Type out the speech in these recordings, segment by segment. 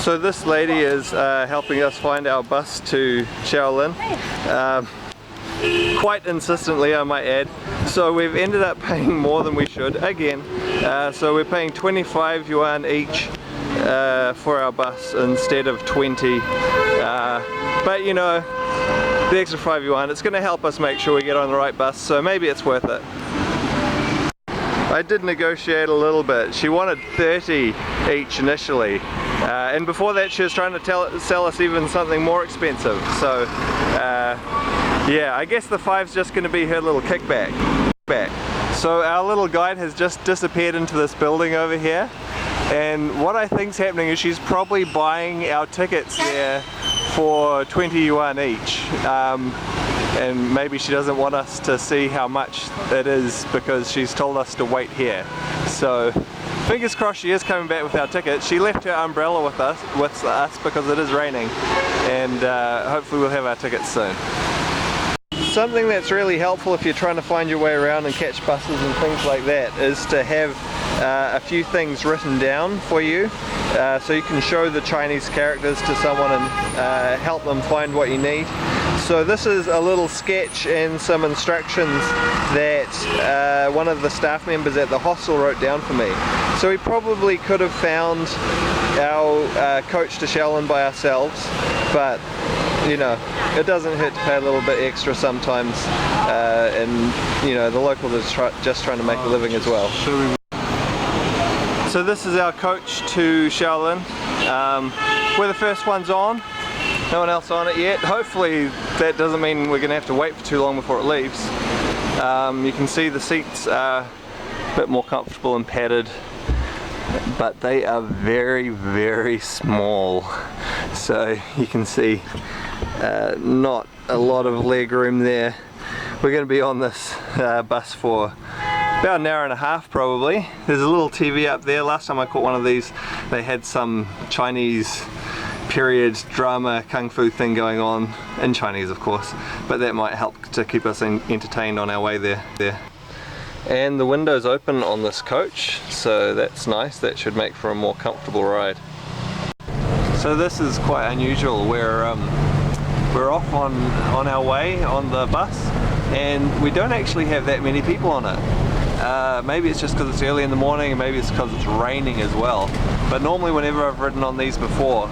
So this lady is helping us find our bus to Shaolin. Quite insistently, I might add. So we've ended up paying more than we should again. So we're paying 25 yuan each for our bus instead of 20. But you know, the extra 5 yuan, it's going to help us make sure we get on the right bus, so maybe it's worth it. I did negotiate a little bit. She wanted 30 each initially, and before that she was trying to sell us even something more expensive. So yeah, I guess the 5's just going to be her little kickback. So our little guide has just disappeared into this building over here, and what I think's happening is she's probably buying our tickets there for 20 yuan each. And maybe she doesn't want us to see how much it is because she's told us to wait here. So fingers crossed she is coming back with our tickets. She left her umbrella with us because it is raining, and hopefully we'll have our tickets soon. Something that's really helpful if you're trying to find your way around and catch buses and things like that is to have a few things written down for you, so you can show the Chinese characters to someone and help them find what you need. So this is a little sketch and some instructions that one of the staff members at the hostel wrote down for me. So we probably could have found our coach to Shaolin by ourselves, but you know, it doesn't hurt to pay a little bit extra sometimes, and you know, the locals are just trying to make a living as well. So this is our coach to Shaolin. We're the first ones on. No one else on it yet. Hopefully that doesn't mean we're going to have to wait for too long before it leaves. You can see the seats are a bit more comfortable and padded, but they are very, very small. So you can see not a lot of leg room there. We're going to be on this bus for about an hour and a half probably. There's a little TV up there. Last time I caught one of these, they had some Chinese period drama kung fu thing going on, in Chinese of course, but that might help to keep us entertained on our way there. And the window's open on this coach, so that's nice. That should make for a more comfortable ride. So this is quite unusual. We're off on our way on the bus, and we don't actually have that many people on it. Maybe it's just because it's early in the morning, and maybe it's because it's raining as well. But normally whenever I've ridden on these before,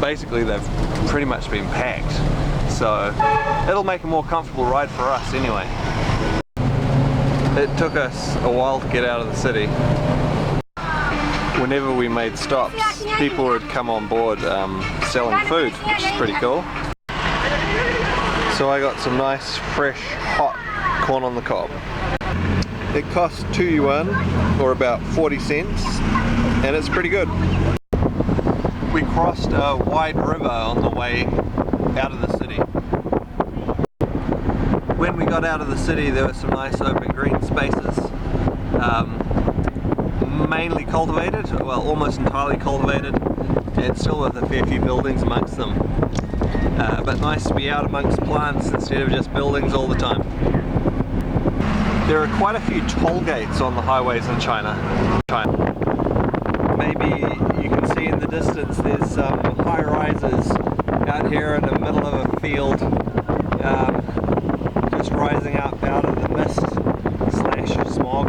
basically they've pretty much been packed. So it'll make a more comfortable ride for us anyway. It took us a while to get out of the city. Whenever we made stops, people would come on board selling food, which is pretty cool. So I got some nice, fresh, hot corn on the cob. It costs 2 yuan, or about 40 cents, and it's pretty good. We crossed a wide river on the way out of the city. When we got out of the city, there were some nice open green spaces, mainly cultivated, well almost entirely cultivated, and still with a fair few buildings amongst them. But nice to be out amongst plants instead of just buildings all the time. There are quite a few toll gates on the highways in China. Maybe you can see in the distance there's some high rises out here in the middle of a field, just rising up out of the mist / smog.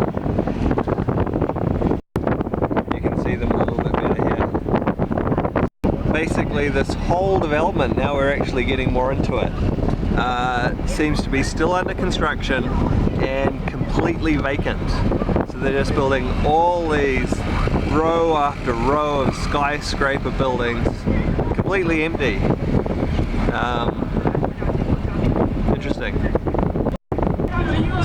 You can see them a little bit better here. Basically this whole development, now we're actually getting more into it, seems to be still under construction and completely vacant. So they're just building all these row after row of skyscraper buildings, completely empty. Interesting.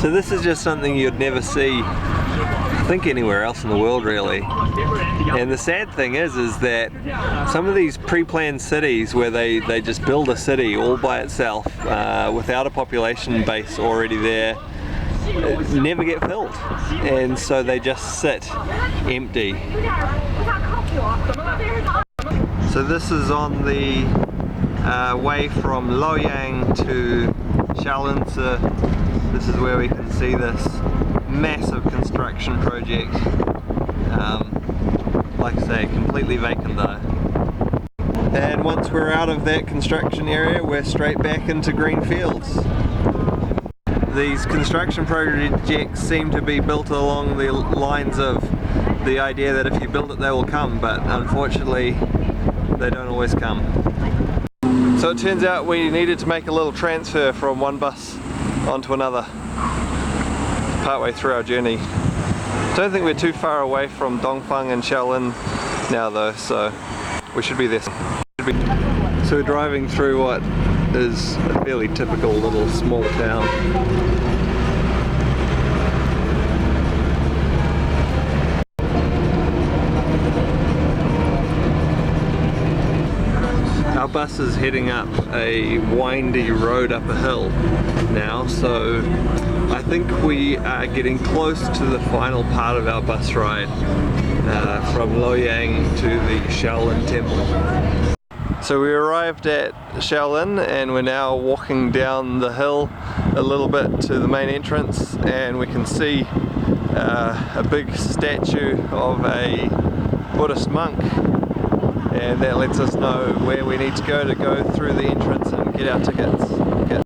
So this is just something you'd never see, I think, anywhere else in the world really. And the sad thing is that some of these pre-planned cities where they just build a city all by itself without a population base already there, never get filled, and so they just sit empty. So this is on the way from Luoyang to Shaolin. So this is where we can see this massive construction project. Like I say, completely vacant though. And once we're out of that construction area, we're straight back into green fields. These construction projects seem to be built along the lines of the idea that if you build it they will come, but unfortunately they don't always come. So it turns out we needed to make a little transfer from one bus onto another partway through our journey. Don't think we're too far away from Dongfeng and Shaolin now though, so we should be there. So we're driving through what is a fairly typical little small town. Our bus is heading up a windy road up a hill now, so I think we are getting close to the final part of our bus ride from Luoyang to the Shaolin temple. So we arrived at Shaolin and we're now walking down the hill a little bit to the main entrance, and we can see a big statue of a Buddhist monk, and that lets us know where we need to go through the entrance and get our tickets.